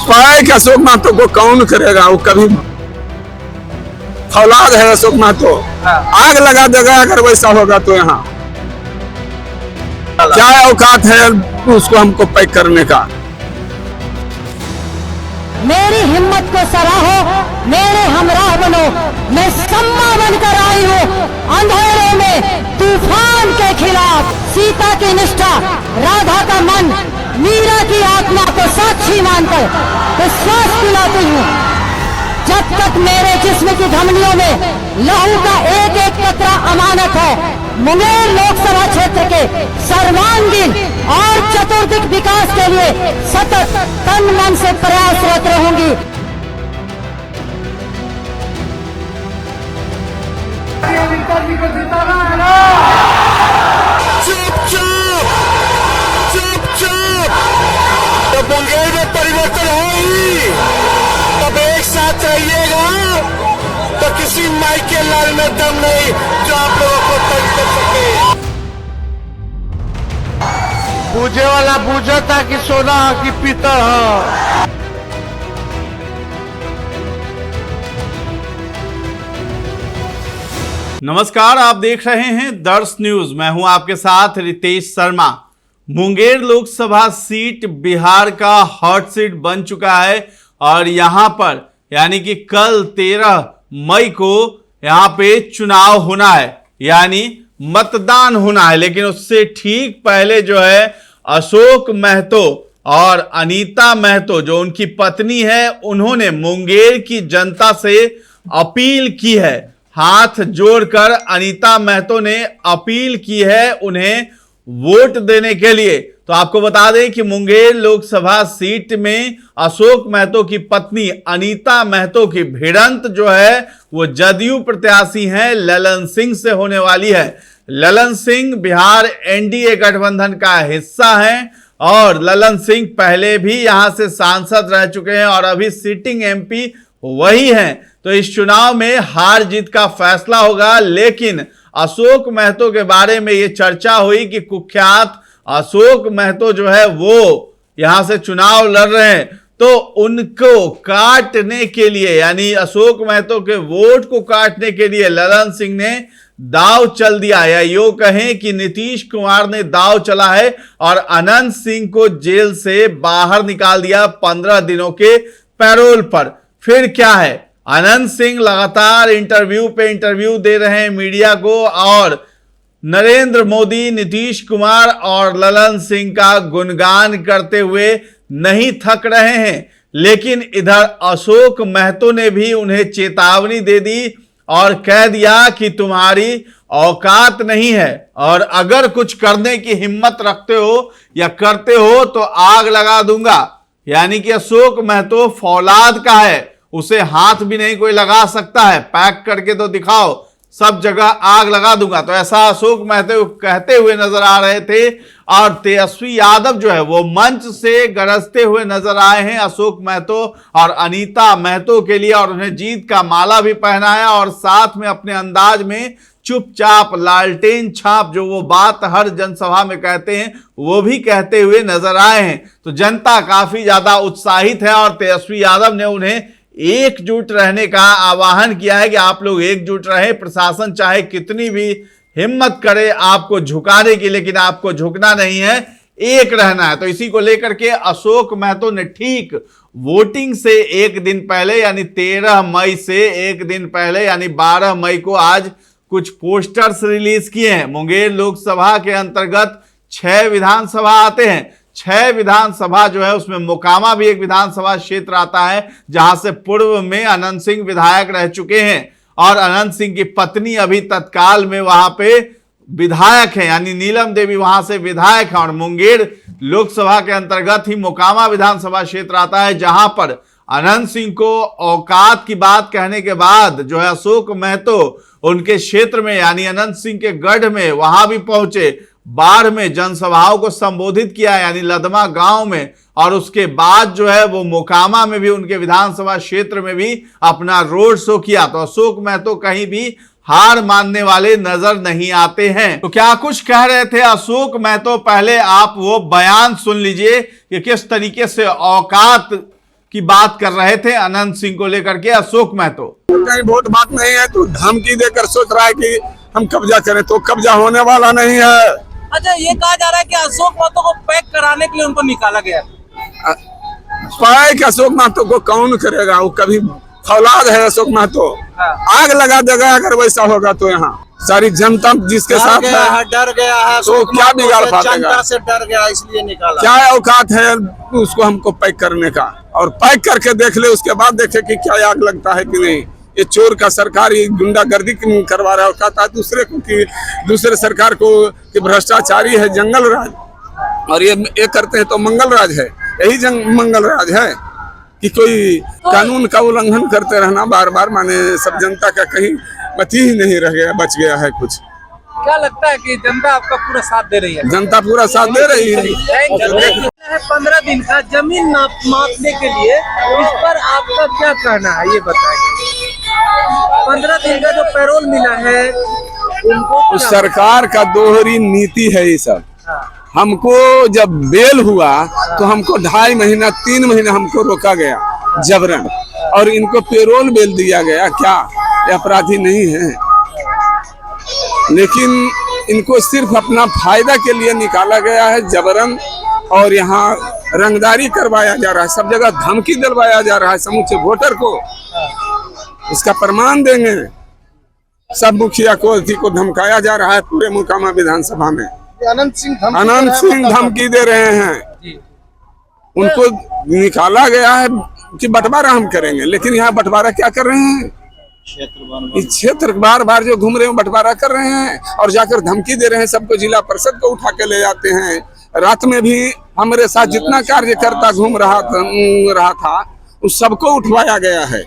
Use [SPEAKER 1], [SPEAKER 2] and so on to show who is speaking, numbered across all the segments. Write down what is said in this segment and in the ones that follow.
[SPEAKER 1] Pack Ashok Mahato को कौन करेगा? वो कभी फौलाद है अशोक महतो, आग लगा देगा अगर वैसा होगा तो। यहाँ क्या औकात है उसको हमको पैक करने का?
[SPEAKER 2] मेरी हिम्मत को सराहो, मेरे हमराह बनो। मैं सम्मा बनकर आई हूँ अंधेरे में तूफान के खिलाफ। सीता की निष्ठा, राधा का मन, मीरा की आत्मा को साक्षी मानकर विश्वास दिलाती हूँ। जब तक मेरे जिस्म की धमनियों में लहू का एक एक कतरा अमानत है, मुंगेर लोकसभा क्षेत्र के सर्वांगीण और चतुर्दिक विकास के लिए सतत तन मन से प्रयासरत रहूंगी।
[SPEAKER 3] तो मुंगेर में परिवर्तन होगी, तब एक साथ रहिएगा तो किसी माइके लाल में दम नहीं जो आप लोगों को तंग कर सके। पूजे वाला पूछो था कि सोना कि पीतल हो।
[SPEAKER 4] नमस्कार, आप देख रहे हैं दर्श न्यूज। मैं हूं आपके साथ रितेश शर्मा। मुंगेर लोकसभा सीट बिहार का हॉट सीट बन चुका है और यहां पर यानी कि कल 13 मई को यहां पे चुनाव होना है, यानी मतदान होना है। लेकिन उससे ठीक पहले जो है अशोक महतो और अनीता महतो जो उनकी पत्नी है, उन्होंने मुंगेर की जनता से अपील की है। हाथ जोड़कर अनीता महतो ने अपील की है उन्हें वोट देने के लिए। तो आपको बता दें कि मुंगेर लोकसभा सीट में अशोक महतो की पत्नी अनीता महतो की भिड़ंत जो है वो जदयू प्रत्याशी हैं ललन सिंह से होने वाली है। ललन सिंह बिहार एनडीए गठबंधन का हिस्सा हैं और ललन सिंह पहले भी यहां से सांसद रह चुके हैं और अभी सिटिंग एमपी वही हैं। तो इस चुनाव में हार जीत का फैसला होगा। लेकिन अशोक महतो के बारे में ये चर्चा हुई कि कुख्यात अशोक महतो जो है वो यहां से चुनाव लड़ रहे हैं, तो उनको काटने के लिए यानी अशोक महतो के वोट को काटने के लिए ललन सिंह ने दाव चल दिया, या यूं कहें कि नीतीश कुमार ने दाव चला है और अनंत सिंह को जेल से बाहर निकाल दिया 15 दिनों के पैरोल पर। फिर क्या है, अनंत सिंह लगातार इंटरव्यू पे इंटरव्यू दे रहे हैं मीडिया को और नरेंद्र मोदी, नीतीश कुमार और ललन सिंह का गुणगान करते हुए नहीं थक रहे हैं। लेकिन इधर अशोक महतो ने भी उन्हें चेतावनी दे दी और कह दिया कि तुम्हारी औकात नहीं है और अगर कुछ करने की हिम्मत रखते हो या करते हो तो आग लगा दूंगा। यानी कि अशोक महतो फौलाद का है, उसे हाथ भी नहीं कोई लगा सकता है, पैक करके तो दिखाओ, सब जगह आग लगा दूंगा। तो ऐसा अशोक महतो कहते हुए नजर आ रहे थे और तेजस्वी यादव जो है वो मंच से गरजते हुए नजर आए हैं अशोक महतो और अनीता महतो के लिए और उन्हें जीत का माला भी पहनाया और साथ में अपने अंदाज में चुपचाप लालटेन छाप जो वो बात हर जनसभा में कहते हैं वो भी कहते हुए नजर आए हैं। तो जनता काफी ज्यादा उत्साहित है और तेजस्वी यादव ने उन्हें एकजुट रहने का आह्वान किया है कि आप लोग एकजुट रहे। प्रशासन चाहे कितनी भी हिम्मत करे आपको झुकाने की, लेकिन आपको झुकना नहीं है, एक रहना है। तो इसी को लेकर के अशोक महतो ने ठीक वोटिंग से एक दिन पहले यानी 13 मई से एक दिन पहले यानी 12 मई को आज कुछ पोस्टर्स रिलीज किए हैं। मुंगेर लोकसभा के अंतर्गत 6 विधानसभा आते हैं। 6 विधानसभा जो है उसमें मोकामा भी एक विधानसभा क्षेत्र आता है जहां से पूर्व में अनंत सिंह विधायक रह चुके हैं और अनंत सिंह की पत्नी अभी तत्काल में वहां पे विधायक है यानी नीलम देवी वहां से विधायक है। और मुंगेर लोकसभा के अंतर्गत ही मोकामा विधानसभा क्षेत्र आता है जहां पर अनंत सिंह को औकात की बात कहने के बाद जो है अशोक महतो उनके क्षेत्र में यानी अनंत सिंह के गढ़ में वहां भी पहुंचे, बाढ़ में जनसभाओं को संबोधित किया यानी लदमा गांव में, और उसके बाद जो है वो मोकामा में भी उनके विधानसभा क्षेत्र में भी अपना रोड शो किया। तो अशोक महतो कहीं भी हार मानने वाले नजर नहीं आते हैं। तो क्या कुछ कह रहे थे अशोक महतो, पहले आप वो बयान सुन लीजिए कि किस तरीके से औकात की बात कर रहे थे अनंत सिंह को लेकर के अशोक महतो।
[SPEAKER 1] कहीं वोट बात नहीं है, तो धमकी देकर सोच रहा है कि हम कब्जा करें, तो कब्जा होने वाला नहीं है।
[SPEAKER 5] अच्छा, ये कहा जा रहा है कि अशोक महतो को पैक कराने के लिए उनको निकाला गया।
[SPEAKER 1] पैक अशोक महतो को कौन करेगा? वो कभी फौलाद है अशोक महतो, आग लगा देगा अगर वैसा होगा तो। यहाँ सारी जनता जिसके साथ है
[SPEAKER 3] डर गया है,
[SPEAKER 1] तो क्या बिगाड़ पाएगा?
[SPEAKER 3] जनता से डर गया इसलिए निकाला।
[SPEAKER 1] क्या औकात है उसको हमको पैक करने का? और पैक करके देख ले, उसके बाद देखे कि क्या आग लगता है कि नहीं। ये चोर का सरकार ये गुंडागर्दी करवा रहा है, और कहता है दूसरे को कि दूसरे सरकार को कि भ्रष्टाचारी है, जंगल राज, और ये करते हैं तो मंगल राज है। यही मंगल राज है कि कोई कानून का उल्लंघन करते रहना बार बार, माने सब जनता का कहीं बची ही नहीं रह गया, बच गया है कुछ।
[SPEAKER 5] क्या लगता है कि जनता आपका पूरा साथ दे रही है?
[SPEAKER 1] जनता पूरा साथ दे रही है।
[SPEAKER 5] 15 दिन का जमीन मापने के लिए, इस पर आपका क्या कहना है ये बताइए। 15 दिन का जो पैरोल मिला है उनको
[SPEAKER 1] उस सरकार का दोहरी नीति है ये सब। हमको जब बेल हुआ तो हमको 2.5 महीना 3 महीना हमको रोका गया जबरन, और इनको पेरोल बेल दिया गया। क्या ये अपराधी नहीं है? लेकिन इनको सिर्फ अपना फायदा के लिए निकाला गया है जबरन, और यहाँ रंगदारी करवाया जा रहा है, सब जगह धमकी दिलवाया जा रहा है समूचे वोटर को। इसका प्रमाण देंगे, सब मुखिया को धमकाया जा रहा है पूरे मोकामा विधानसभा में।
[SPEAKER 3] अनंत
[SPEAKER 1] सिंह धमकी दे रहे हैं, उनको निकाला गया है कि बंटवारा हम करेंगे, लेकिन यहाँ बंटवारा क्या कर रहे हैं? इस क्षेत्र बार बार जो घूम रहे हैं बंटवारा कर रहे हैं, और जाकर धमकी दे रहे हैं सबको। जिला परिषद को उठा के ले जाते हैं। रात में भी हमारे साथ जितना कार्यकर्ता घूम रहा था उस सबको उठवाया गया है।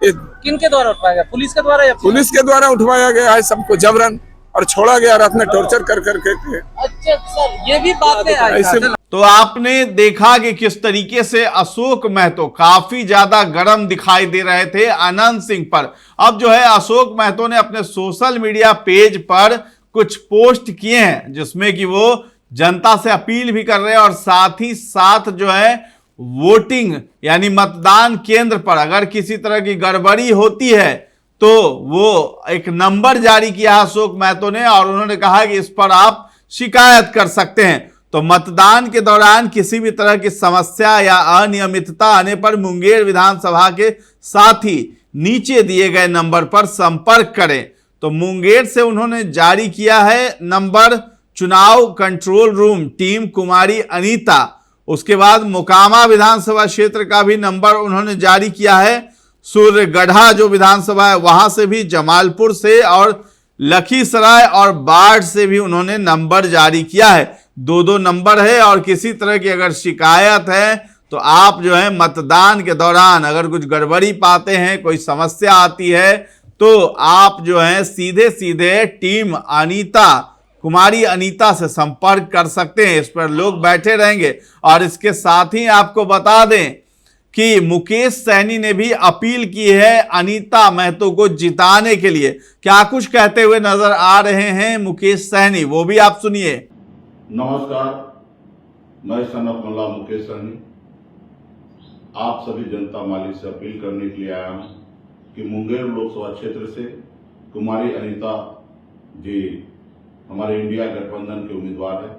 [SPEAKER 5] किनके द्वारा उठवाया गया? पुलिस के द्वारा या
[SPEAKER 1] पुलिस के द्वारा उठवाया गया है सबको जबरन, और छोड़ा गया रात में टॉर्चर कर करके।
[SPEAKER 5] अच्छा सर, ये भी बातें आई।
[SPEAKER 4] तो आपने देखा कि किस तरीके से अशोक महतो काफी ज्यादा गर्म दिखाई दे रहे थे अनंत सिंह पर। अब जो है अशोक महतो ने अपने सोशल मीडिया पेज पर कुछ पोस्ट किए हैं, जिसमें कि वो जनता से अपील भी कर रहे हैं, और साथ ही साथ जो है वोटिंग यानी मतदान केंद्र पर अगर किसी तरह की गड़बड़ी होती है तो वो एक नंबर जारी किया अशोक महतो ने, और उन्होंने कहा कि इस पर आप शिकायत कर सकते हैं। तो मतदान के दौरान किसी भी तरह की समस्या या अनियमितता आने पर मुंगेर विधानसभा के साथ ही नीचे दिए गए नंबर पर संपर्क करें। तो मुंगेर से उन्होंने जारी किया है नंबर, चुनाव कंट्रोल रूम टीम कुमारी अनीता। उसके बाद मोकामा विधानसभा क्षेत्र का भी नंबर उन्होंने जारी किया है। सूर्यगढ़ा जो विधानसभा है वहां से भी, जमालपुर से और लखीसराय और बाढ़ से भी उन्होंने नंबर जारी किया है। 2-2 नंबर है, और किसी तरह की अगर शिकायत है तो आप जो है मतदान के दौरान अगर कुछ गड़बड़ी पाते हैं, कोई समस्या आती है, तो आप जो है सीधे सीधे टीम अनीता कुमारी अनीता से संपर्क कर सकते हैं। इस पर लोग बैठे रहेंगे। और इसके साथ ही आपको बता दें कि मुकेश सहनी ने भी अपील की है अनीता महतो को जिताने के लिए। क्या कुछ कहते हुए नजर आ रहे हैं मुकेश सहनी, वो भी आप सुनिए।
[SPEAKER 6] नमस्कार, मैं सनत मल्ला मुकेश सहनी आप सभी जनता मालिक से अपील करने के लिए आया हूं कि मुंगेर लोकसभा क्षेत्र से कुमारी अनीता जी हमारे इंडिया गठबंधन के उम्मीदवार है,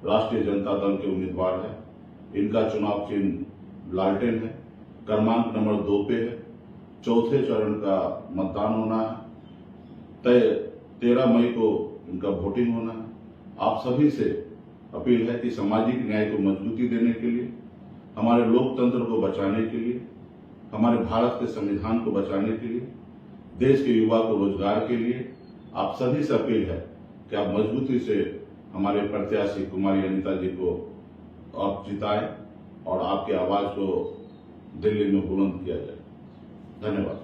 [SPEAKER 6] राष्ट्रीय जनता दल के उम्मीदवार है। इनका चुनाव चिन्ह लालटेन है, क्रमांक नंबर 2 पे है। चौथे चरण का मतदान होना है, 13 मई को इनका वोटिंग होना है। आप सभी से अपील है कि सामाजिक न्याय को मजबूती देने के लिए, हमारे लोकतंत्र को बचाने के लिए, हमारे भारत के संविधान को बचाने के लिए, देश के युवा को रोजगार के लिए आप सभी से अपील है कि आप मजबूती से हमारे प्रत्याशी कुमारी अनीता जी को आप जिताएं और आपकी आवाज को दिल्ली में बुलंद किया जाए। धन्यवाद।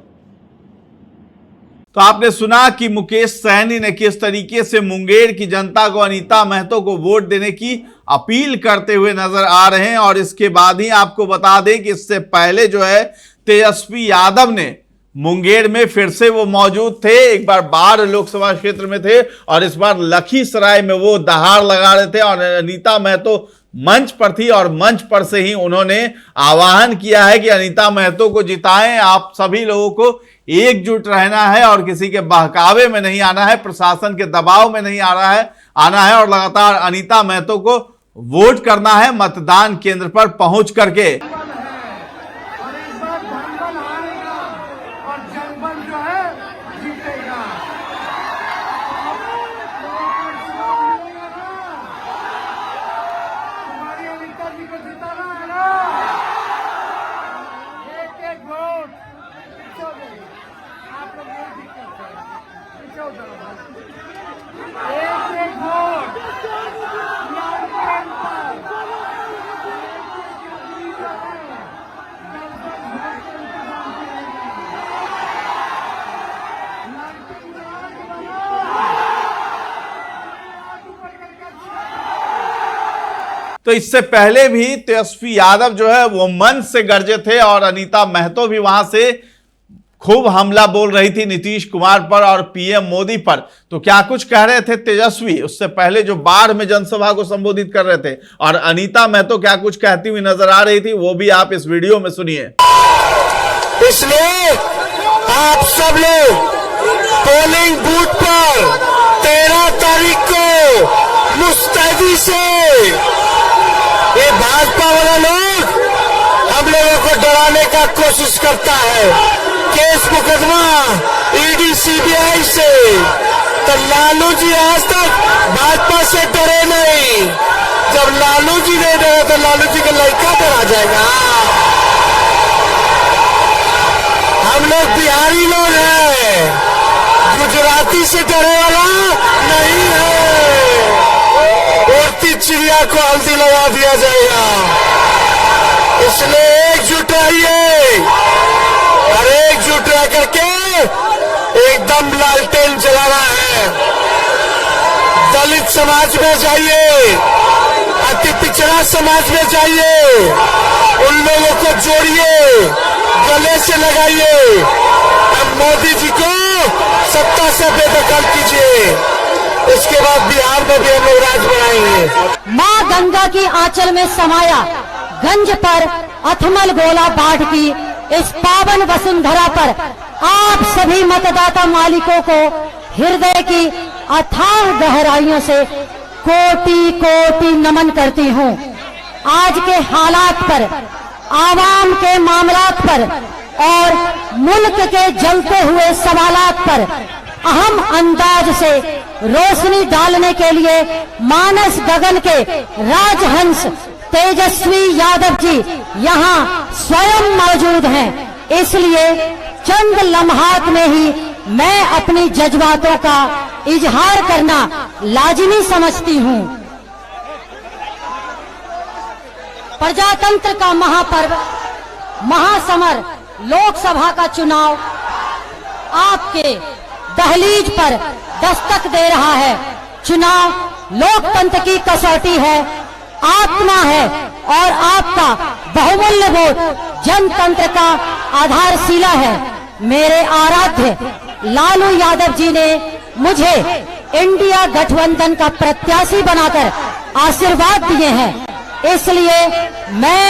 [SPEAKER 4] तो आपने सुना कि मुकेश सहनी ने किस तरीके से मुंगेर की जनता को अनीता महतो को वोट देने की अपील करते हुए नजर आ रहे हैं। और इसके बाद ही आपको बता दें कि इससे पहले जो है तेजस्वी यादव ने मुंगेर में फिर से वो मौजूद थे। एक बार बाढ़ लोकसभा क्षेत्र में थे और इस बार लखीसराय में वो दहाड़ लगा रहे थे और अनीता महतो मंच पर थी और मंच पर से ही उन्होंने आह्वान किया है कि अनीता महतो को जिताएं, आप सभी लोगों को एकजुट रहना है और किसी के बहकावे में नहीं आना है, प्रशासन के दबाव में नहीं आना है और लगातार अनीता महतो को वोट करना है मतदान केंद्र पर पहुंच करके। तो इससे पहले भी तेजस्वी यादव जो है वो मंच से गरजे थे और अनीता महतो भी वहां से खूब हमला बोल रही थी नीतीश कुमार पर और पीएम मोदी पर। तो क्या कुछ कह रहे थे तेजस्वी, उससे पहले जो बाढ़ में जनसभा को संबोधित कर रहे थे, और अनीता महतो क्या कुछ कहती हुई नजर आ रही थी, वो भी आप इस वीडियो में सुनिए।
[SPEAKER 3] इसलिए आप सब लोग पोलिंग बूथ पर 13 तारीख को मुस्तैदी से, ये भाजपा वाला लोग हम लोगों को डराने का कोशिश करता है, केस मुकदमा ईडी सीबीआई से, तो लालू जी आज तक भाजपा से डरे नहीं। जब लालू जी नहीं डरे तो लालू जी का लड़का डरा जाएगा। हम लोग बिहारी लोग हैं, गुजराती से डरे वाला नहीं है। उड़ती चिड़िया को हल्दी लगा दिया जाएगा। इसलिए एकजुट रहिए और एकजुट रह करके एकदम लालटेन जलाना है। दलित समाज में जाइए, अति पिछड़ा समाज में जाइए, उन लोगों को जोड़िए, गले से लगाइए। अब मोदी जी को सत्ता से बेदखल कीजिए, इसके बाद बिहार में भी हम लोग राज बनाएंगे।
[SPEAKER 2] माँ गंगा की आंचल में समाया गंज पर अथमल गोला बाढ़ की इस पावन वसुंधरा पर आप सभी मतदाता मालिकों को हृदय की अथाह गहराइयों से कोटि कोटि नमन करती हूँ। आज के हालात पर, आवाम के मामलात पर और मुल्क के जलते हुए सवालात पर अहम अंदाज से रोशनी डालने के लिए मानस गगन के राजहंस तेजस्वी यादव जी यहाँ स्वयं मौजूद हैं। इसलिए चंद लम्हात में ही मैं अपनी जज्बातों का इजहार करना लाजिमी समझती हूँ। प्रजातंत्र का महापर्व, महासमर लोकसभा का चुनाव आपके दहलीज पर दस्तक दे रहा है। चुनाव लोकतंत्र की कसौटी है, आत्मा है और आपका बहुमूल्य वोट जनतंत्र का आधारशिला है। मेरे आराध्य लालू यादव जी ने मुझे इंडिया गठबंधन का प्रत्याशी बनाकर आशीर्वाद दिए हैं, इसलिए मैं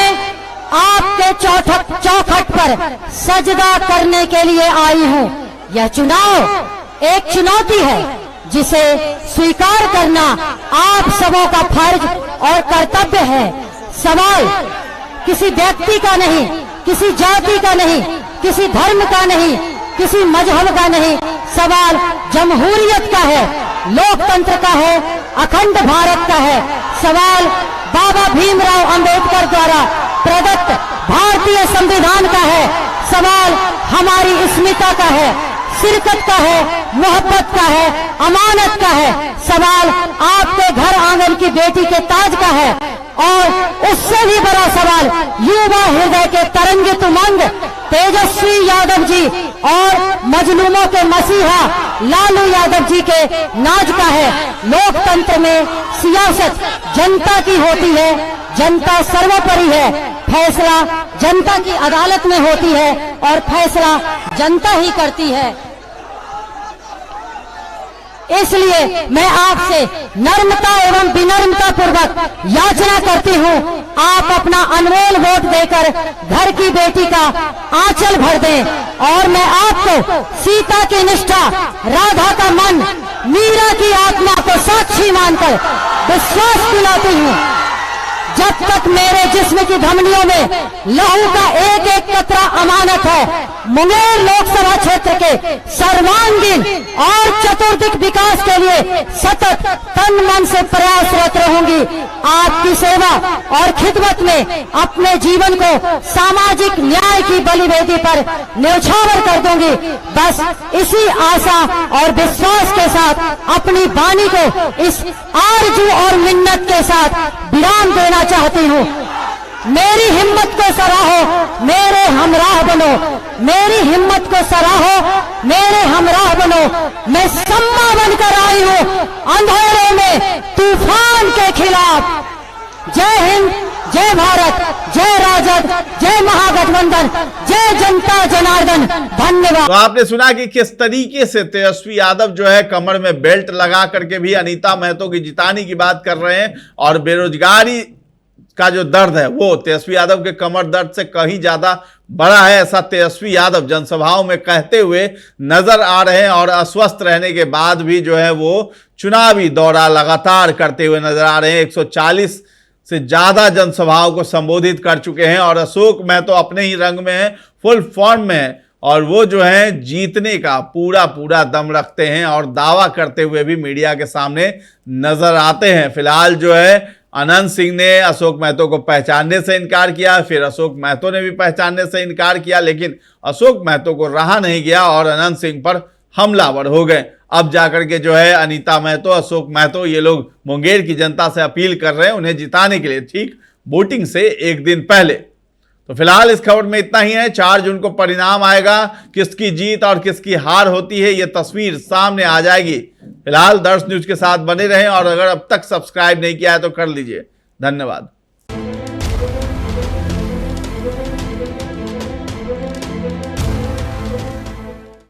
[SPEAKER 2] आपके चौखट पर सजदा करने के लिए आई हूँ। यह चुनाव एक चुनौती है जिसे स्वीकार करना आप सबों का फर्ज और कर्तव्य है। सवाल किसी व्यक्ति का नहीं, किसी जाति का नहीं, किसी धर्म का नहीं, किसी मजहब का नहीं, सवाल जमहूरियत का है, लोकतंत्र का है, अखंड भारत का है। सवाल बाबा भीमराव अंबेडकर द्वारा प्रदत्त भारतीय संविधान का है। सवाल हमारी अस्मिता का है, शिरकत का है, मोहब्बत का है, अमानत का है। सवाल आपके घर आंगन की बेटी के ताज का है और उससे भी बड़ा सवाल युवा हृदय के तरंगित उमंग तेजस्वी यादव जी और मजलूमों के मसीहा लालू यादव जी के नाज का है। लोकतंत्र में सियासत जनता की होती है, जनता सर्वोपरि है, फैसला जनता की अदालत में होती है और फैसला जनता ही करती है। इसलिए मैं आपसे नम्रता एवं विनम्रता पूर्वक याचना करती हूँ, आप अपना अनमोल वोट देकर घर की बेटी का आंचल भर दें और मैं आपको सीता की निष्ठा, राधा का मन, मीरा की आत्मा को साक्षी मानकर विश्वास दिलाती हूँ। जब तक मेरे जिस्म की धमनियों में लहू का एक एक कतरा अमानत है, मुंगेर लोकसभा क्षेत्र के सर्वांगीण और चतुर्दिक विकास के लिए सतत तन मन से प्रयासरत रहूंगी। आपकी सेवा और खिदमत में अपने जीवन को सामाजिक न्याय की बलिवेदी पर न्यौछावर कर दूंगी। बस इसी आशा और विश्वास के साथ अपनी वाणी को इस आरजू और मिन्नत के साथ विराम देना चाहती हूँ। मेरी हिम्मत को सराहो, मेरे हमराह बनो, मेरी हिम्मत को सराहो, मेरे हमराह बनो। मैं सम्मा बनकर आई हूँ अंधेरे में तूफान के खिलाफ। जय हिंद, जय भारत, जय राजद, जय महागठबंधन, जय जनता जनार्दन। धन्यवाद।
[SPEAKER 4] तो आपने सुना कि किस तरीके से तेजस्वी यादव जो है कमर में बेल्ट लगा करके भी अनीता महतो की जिताने की बात कर रहे हैं, और बेरोजगारी का जो दर्द है वो तेजस्वी यादव के कमर दर्द से कहीं ज्यादा बड़ा है, ऐसा तेजस्वी यादव जनसभाओं में कहते हुए नजर आ रहे हैं। और अस्वस्थ रहने के बाद भी जो है वो चुनावी दौरा लगातार करते हुए नजर आ रहे हैं। 140 से ज्यादा जनसभाओं को संबोधित कर चुके हैं और अशोक महतो अपने ही रंग में है, फुल फॉर्म में है, और वो जो है जीतने का पूरा दम रखते हैं और दावा करते हुए भी मीडिया के सामने नजर आते हैं। फिलहाल जो है अनंत सिंह ने अशोक महतो को पहचानने से इनकार किया, फिर अशोक महतो ने भी पहचानने से इनकार किया, लेकिन अशोक महतो को रहा नहीं गया और अनंत सिंह पर हमलावर हो गए। अब जाकर के जो है अनीता महतो, अशोक महतो, ये लोग मुंगेर की जनता से अपील कर रहे हैं उन्हें जिताने के लिए, ठीक वोटिंग से एक दिन पहले। तो फिलहाल इस खबर में इतना ही है। 4 जून को परिणाम आएगा, किसकी जीत और किसकी हार होती है ये तस्वीर सामने आ जाएगी। फिलहाल दर्श न्यूज के साथ बने रहें और अगर अब तक सब्सक्राइब नहीं किया है तो कर लीजिए। धन्यवाद।